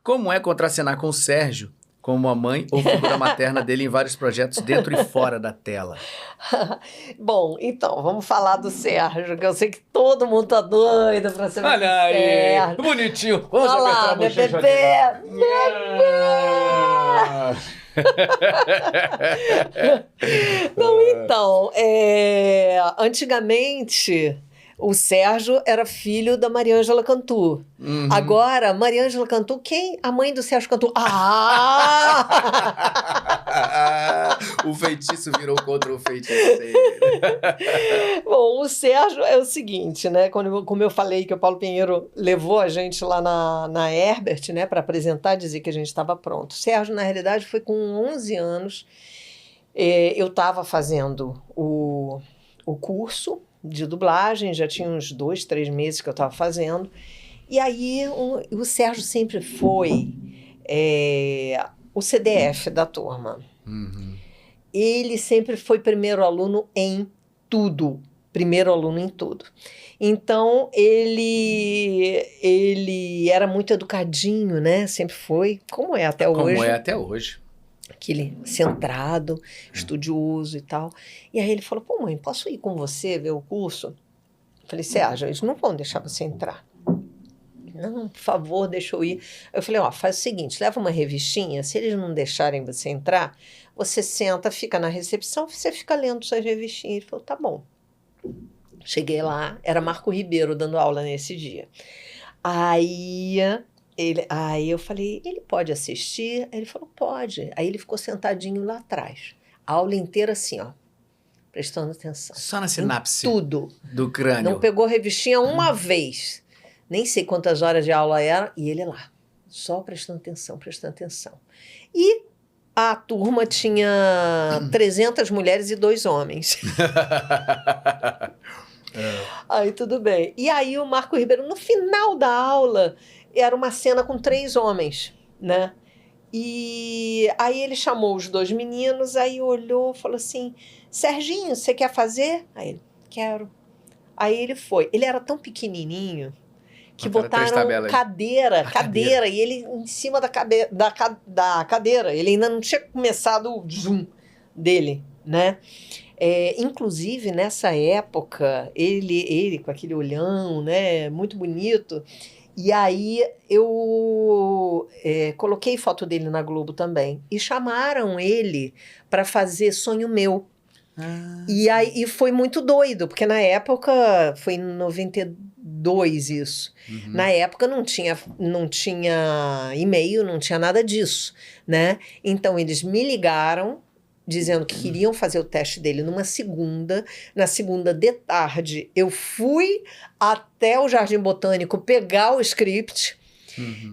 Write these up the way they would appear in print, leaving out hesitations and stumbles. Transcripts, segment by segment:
Como é contracenar com o Sérgio como a mãe ou figura materna dele em vários projetos dentro e fora da tela? Bom, então, vamos falar do Sérgio, que eu sei que todo mundo tá doido pra saber do Olha aí, Sérgio. bonitinho. Vamos Olha apertar lá, a meu bochecha bebê! Não, então, antigamente o Sérgio era filho da Mariângela Cantu. Uhum. Agora, Mariângela Cantu, quem? A mãe do Sérgio Cantu. O feitiço virou contra o feiticeiro. Bom, o Sérgio é o seguinte, né? Como eu falei que o Paulo Pinheiro levou a gente lá na Herbert, né, para apresentar, dizer que a gente estava pronto. O Sérgio, na realidade, foi com 11 anos. Eu estava fazendo o curso de dublagem, já tinha uns 2, 3 meses que eu estava fazendo. E aí o Sérgio sempre foi o CDF da turma. Uhum. Ele sempre foi primeiro aluno em tudo. Primeiro aluno em tudo. Então, ele era muito educadinho, né? Sempre foi, como é até hoje. Como é até hoje. Aquele centrado, estudioso e tal. E aí ele falou, pô, mãe, posso ir com você ver o curso? Eu falei, Sérgio, eles não vão deixar você entrar. Não, por favor, deixa eu ir. Eu falei, ó, faz o seguinte, leva uma revistinha, se eles não deixarem você entrar, você senta, fica na recepção, você fica lendo suas revistinhas. Ele falou, tá bom. Cheguei lá, era Marco Ribeiro dando aula nesse dia. Aí eu falei, ele pode assistir? Aí ele falou, pode. Aí ele ficou sentadinho lá atrás. A aula inteira assim, ó, prestando atenção. Só na sinapse. Tudo. Do crânio. Não pegou revistinha uma vez. Nem sei quantas horas de aula era. E ele lá, só prestando atenção, prestando atenção. E a turma tinha 300 mulheres e 2 homens. Aí tudo bem. E aí o Marco Ribeiro, no final da aula, era uma cena com 3 homens, né? E aí ele chamou os 2 meninos, aí olhou, falou assim, Serginho, você quer fazer? Aí ele, quero. Aí ele foi. Ele era tão pequenininho que botaram cadeira, e ele em cima da cadeira. Ele ainda não tinha começado o zoom dele, né? Inclusive, nessa época, ele com aquele olhão, né, muito bonito. E aí eu coloquei foto dele na Globo também. E chamaram ele para fazer Sonho Meu. E foi muito doido, porque na época, foi em 92 isso. Uhum. Na época não tinha e-mail, não tinha nada disso, né? Então eles me ligaram, dizendo que queriam fazer o teste dele na segunda de tarde. Eu fui até o Jardim Botânico pegar o script,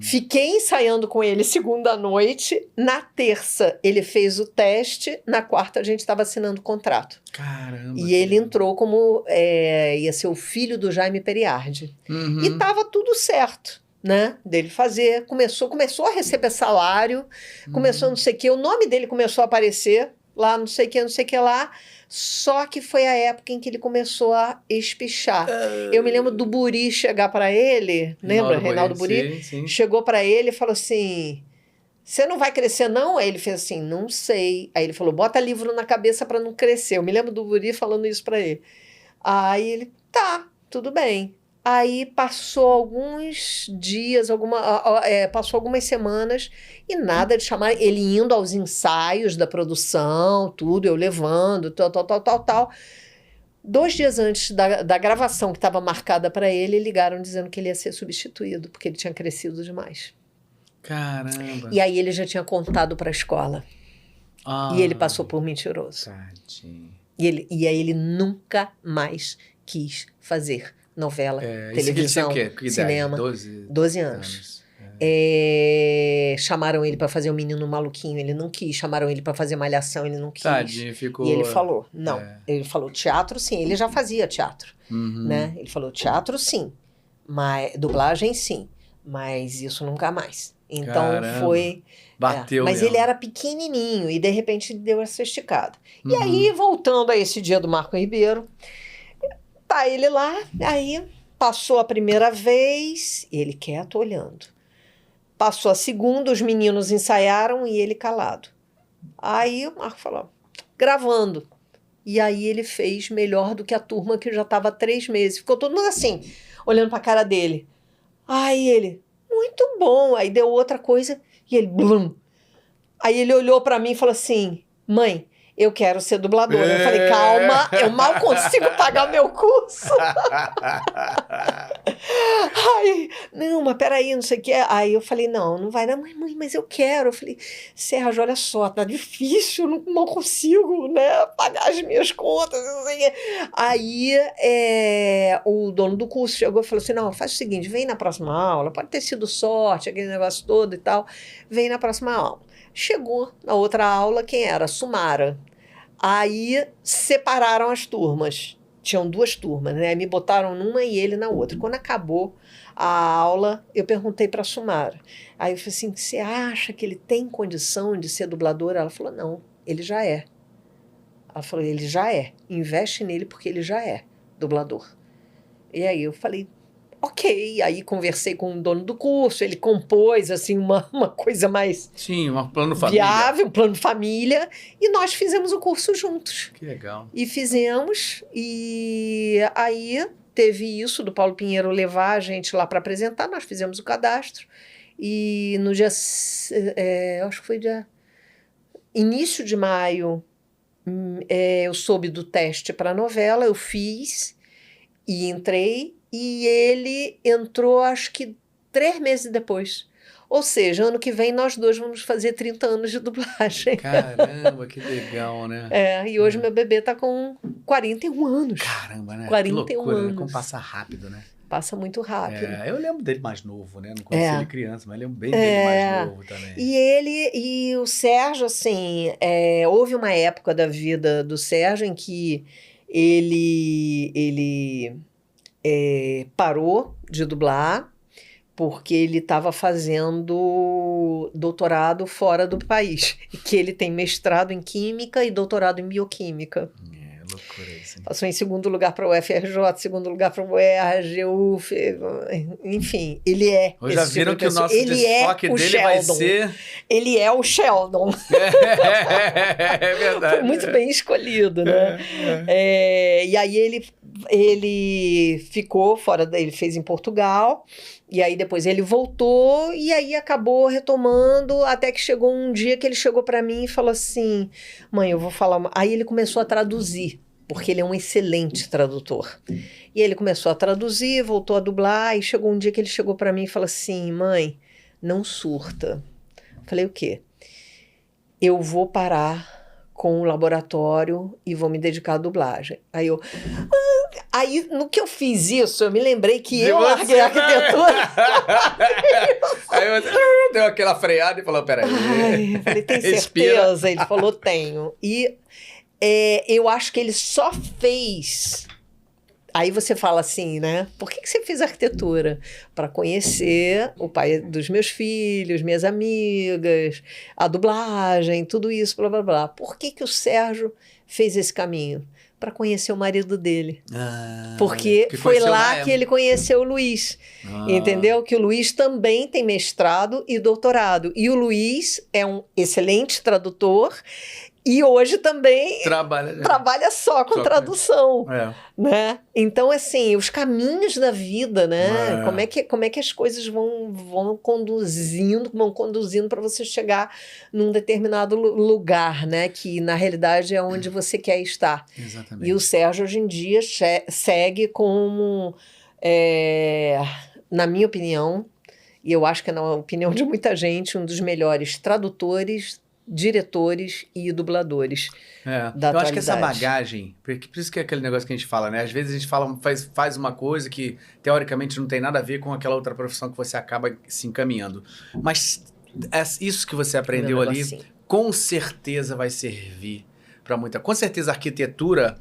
fiquei ensaiando com ele segunda à noite, na terça ele fez o teste, na quarta a gente estava assinando o contrato. Caramba! E ele entrou como, ia ser o filho do Jaime Periardi. E estava tudo certo, né, dele fazer, começou a receber salário, começou não sei o que, o nome dele começou a aparecer, lá não sei o que lá, só que foi a época em que ele começou a espichar. Eu me lembro do Buri chegar para ele, lembra? Reinaldo Buri? Sim. Chegou para ele e falou assim, você não vai crescer não? Aí ele fez assim, não sei. Aí ele falou, bota livro na cabeça para não crescer. Eu me lembro do Buri falando isso para ele. Aí ele, tá, tudo bem. Aí passou alguns dias, passou algumas semanas e nada de chamar, ele indo aos ensaios da produção, tudo, eu levando, tal. 2 dias antes da gravação que estava marcada para ele, ligaram dizendo que ele ia ser substituído, porque ele tinha crescido demais. Caramba! E aí ele já tinha contado para a escola. E ele passou por mentiroso. Tadinho. E aí ele nunca mais quis fazer novela, televisão, cinema. 12 anos. Chamaram ele para fazer O Menino Maluquinho, ele não quis. Chamaram ele para fazer Malhação, ele não quis. Tadinho, ficou... E ele falou, não. Ele falou, teatro sim, ele já fazia teatro. Né? Ele falou, teatro sim, mas dublagem sim, mas isso nunca mais. Então caramba, foi... Bateu mas mesmo. ele era pequenininho e de repente deu essa esticada. E aí, voltando a esse dia do Marco Ribeiro, tá ele lá, aí passou a primeira vez, ele quieto olhando. Passou a segunda, os meninos ensaiaram e ele calado. Aí o Marco falou, gravando. E aí ele fez melhor do que a turma que já estava há 3 meses. Ficou todo mundo assim, olhando para a cara dele. Aí ele, muito bom. Aí deu outra coisa e ele, blum. Aí ele olhou para mim e falou assim, mãe, eu quero ser dublador. Eu falei, calma, eu mal consigo pagar meu curso. Aí, não, mas peraí, não sei o que. Aí eu falei, não vai dar, mãe, mas eu quero. Eu falei, Sérgio, olha só, tá difícil, eu não consigo, né, pagar as minhas contas, não sei o que. Aí o dono do curso chegou e falou assim, não, faz o seguinte, vem na próxima aula, pode ter sido sorte, aquele negócio todo e tal, vem na próxima aula. Chegou na outra aula, quem era? Sumara. Aí separaram as turmas. Tinham 2 turmas, né? Me botaram numa e ele na outra. Quando acabou a aula, eu perguntei para a Sumara. Aí eu falei assim, você acha que ele tem condição de ser dublador? Ela falou, não, ele já é. Ela falou, ele já é. Investe nele porque ele já é dublador. E aí eu falei, ok. Aí conversei com o dono do curso, ele compôs assim uma coisa mais Sim, um plano família. Viável, um plano família, e nós fizemos o curso juntos. Que legal. E fizemos, e aí teve isso do Paulo Pinheiro levar a gente lá para apresentar, nós fizemos o cadastro, e no dia, acho que foi início de maio, eu soube do teste para a novela, eu fiz e entrei, e ele entrou acho que 3 meses depois. Ou seja, ano que vem nós 2 vamos fazer 30 anos de dublagem. Caramba, que legal, né? E hoje meu bebê está com 41 anos. Caramba, né? 41 que loucura, anos. Né? Como passa rápido, né? Passa muito rápido. Eu lembro dele mais novo, né? Não conheci ele criança, mas lembro bem dele mais novo também. E o Sérgio, assim, houve uma época da vida do Sérgio em que ele parou de dublar porque ele estava fazendo doutorado fora do país, que ele tem mestrado em Química e doutorado em Bioquímica. Loucura isso. Hein? Passou em 2º lugar para o UFRJ, 2º lugar para o UERJ, UF, enfim, ele é. Já viram que o nosso desfoque dele Sheldon. vai ser... Ele é o Sheldon. É verdade. Foi muito bem escolhido, né? E aí ele ficou fora, ele fez em Portugal, e aí depois ele voltou, e aí acabou retomando, até que chegou um dia que ele chegou para mim e falou assim, mãe, eu vou falar... Aí ele começou a traduzir, porque ele é um excelente tradutor. E ele começou a traduzir, voltou a dublar, e chegou um dia que ele chegou para mim e falou assim, mãe, não surta. Falei, o quê? Eu vou parar com o laboratório e vou me dedicar à dublagem. Aí, no que eu fiz isso, eu me lembrei que eu larguei a arquitetura. Aí você deu aquela freada e falou, peraí. Eu falei, tem certeza? Ele falou, tenho. E eu acho que ele só fez... Aí você fala assim, né? Por que você fez arquitetura? Para conhecer o pai dos meus filhos, minhas amigas, a dublagem, tudo isso, blá, blá, blá. Por que o Sérgio fez esse caminho? Para conhecer o marido dele. Porque foi lá que ele conheceu o Luiz. Entendeu? Que o Luiz também tem mestrado e doutorado. E o Luiz é um excelente tradutor. E hoje também trabalha só com tradução, né? Então, assim, os caminhos da vida, né? Como é que as coisas vão conduzindo para você chegar num determinado lugar, né? Que, na realidade, é onde você quer estar. Exatamente. E o Sérgio, hoje em dia, segue como, na minha opinião, e eu acho que é na opinião de muita gente, um dos melhores tradutores, diretores e dubladores da atualidade. Eu acho que essa bagagem, por isso que é aquele negócio que a gente fala, né? Às vezes a gente faz uma coisa que teoricamente não tem nada a ver com aquela outra profissão que você acaba se encaminhando. Mas isso que você aprendeu ali, com certeza vai servir para muita... Com certeza a arquitetura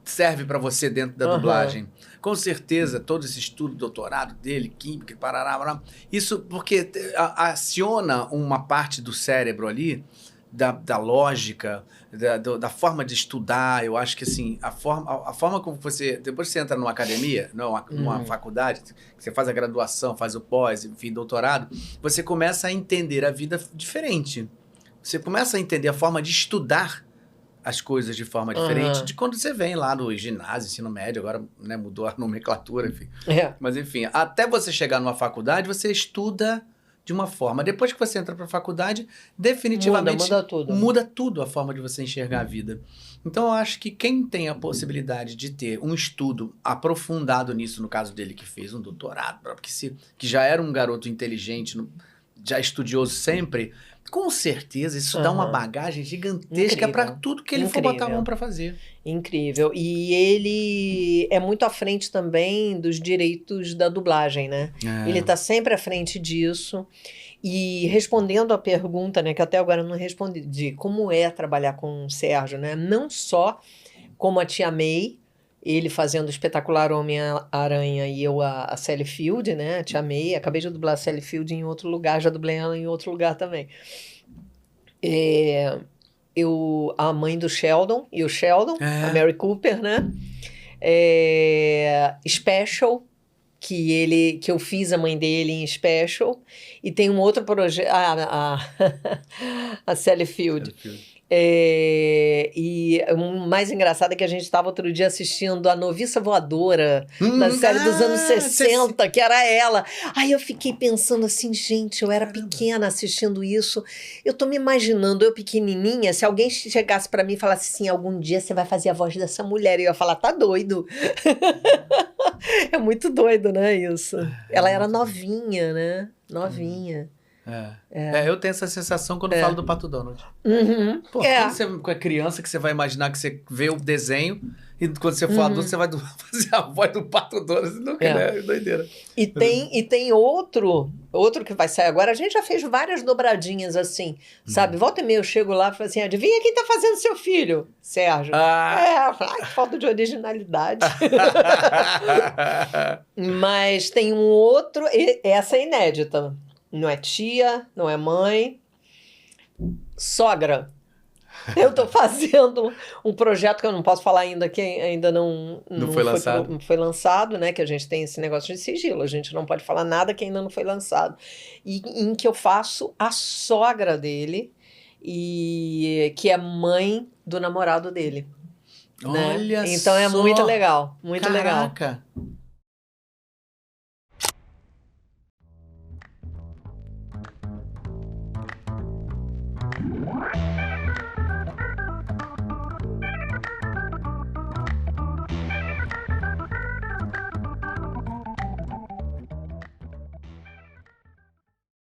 serve para você dentro da dublagem. Com certeza, todo esse estudo, doutorado dele, química, parará, isso porque aciona uma parte do cérebro ali da lógica, da forma de estudar. Eu acho que, assim, a forma como você... Depois que você entra numa academia, numa faculdade, que você faz a graduação, faz o pós, enfim, doutorado, você começa a entender a vida diferente. Você começa a entender a forma de estudar as coisas de forma diferente de quando você vem lá no ginásio, ensino médio, agora, né, mudou a nomenclatura, enfim. Mas, enfim, até você chegar numa faculdade, você estuda de uma forma. Depois que você entra para a faculdade, definitivamente muda tudo a forma de você enxergar a vida. Então, eu acho que quem tem a possibilidade de ter um estudo aprofundado nisso, no caso dele que fez um doutorado, que já era um garoto inteligente, já estudioso sempre, com certeza isso dá uma bagagem gigantesca para tudo que ele for botar a mão para fazer. Incrível. E ele é muito à frente também dos direitos da dublagem, né? Ele está sempre à frente disso. E respondendo a pergunta, né, que até agora eu não respondi, de como é trabalhar com o Sérgio, né? Não só como a Tia May, ele fazendo o espetacular Homem-Aranha e eu a Sally Field, né? A Tia May, acabei de dublar a Sally Field em outro lugar, já dublei ela em outro lugar também. A mãe do Sheldon e o Sheldon, a Mary Cooper, né? Special, que eu fiz a mãe dele em Special. E tem um outro projeto, a Sally Field. E o mais engraçado é que a gente estava outro dia assistindo A Noviça Voadora, na série dos anos 60, que era ela. Aí eu fiquei pensando assim, gente, eu era pequena assistindo isso. Eu tô me imaginando, eu pequenininha, se alguém chegasse para mim e falasse assim, algum dia você vai fazer a voz dessa mulher. Eu ia falar, tá doido. É muito doido, né, isso? Ela era novinha, né? Novinha. Eu tenho essa sensação quando falo do Pato Donald. Pô, quando você é criança, que você vai imaginar que você vê o desenho e quando você for adulto, você vai fazer a voz do Pato Donald. Nunca, né? Doideira. E tem outro que vai sair agora. A gente já fez várias dobradinhas assim, sabe? Volta e meia eu chego lá e falo assim, adivinha quem tá fazendo seu filho? Sérgio. Que falta de originalidade. Mas tem um outro, essa é inédita. Não é tia, não é mãe. Sogra. Eu tô fazendo um projeto que eu não posso falar ainda, que ainda não foi lançado, né? Que a gente tem esse negócio de sigilo. A gente não pode falar nada que ainda não foi lançado. E em que eu faço a sogra dele, que é mãe do namorado dele. Olha né? Então é muito legal, muito legal. Caraca!